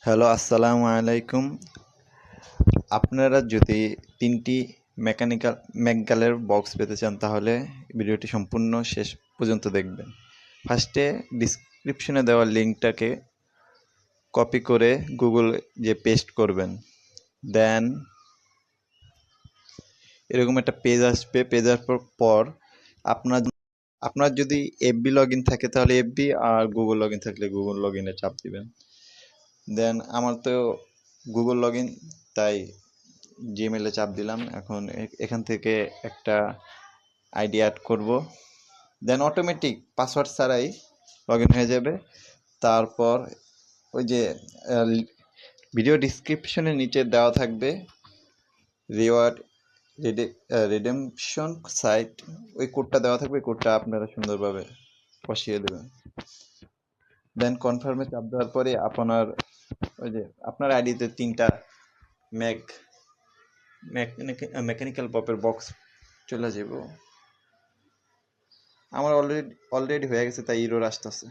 Hello, আসসালামু আলাইকুম। আপনারা যদি ৩টি ম্যাকগালের বক্স পেতে চান তাহলে ভিডিওটি সম্পূর্ণ শেষ পর্যন্ত দেখবেন। ফার্স্টে ডিসক্রিপশনে দেওয়া লিঙ্কটাকে কপি করে গুগল পেস্ট করবেন। দেন এরকম একটা পেজ আসবে। পেজ আসার পর আপনার আপনার যদি এফবি লগ ইন থাকে তাহলে এফবি, আর গুগল লগ ইন থাকলে গুগল লগ ইনে চাপ দিবেন। দেন আমার তো গুগল লগ ইন, তাই জিমেলে চাপ দিলাম। এখন এখান থেকে একটা আইডি অ্যাড করব। দেন অটোমেটিক পাসওয়ার্ড ছাড়াই লগ ইন হয়ে যাবে। তারপর ওই যে ভিডিও ডিসক্রিপশনের নিচে দেওয়া থাকবে রিওয়ার্ড রিডেমশন সাইট, ওই কোডটা দেওয়া থাকবে। কোডটা আপনারা সুন্দরভাবে বসিয়ে দেবেন। দেন কনফার্মে চাপ দেওয়ার পরে আপনার আইডিতে 3টা মেকানিক্যাল পপের বক্স চলে যাব। আমার অলরেডি হয়ে গেছে, তাই ইরোর আসতেছে।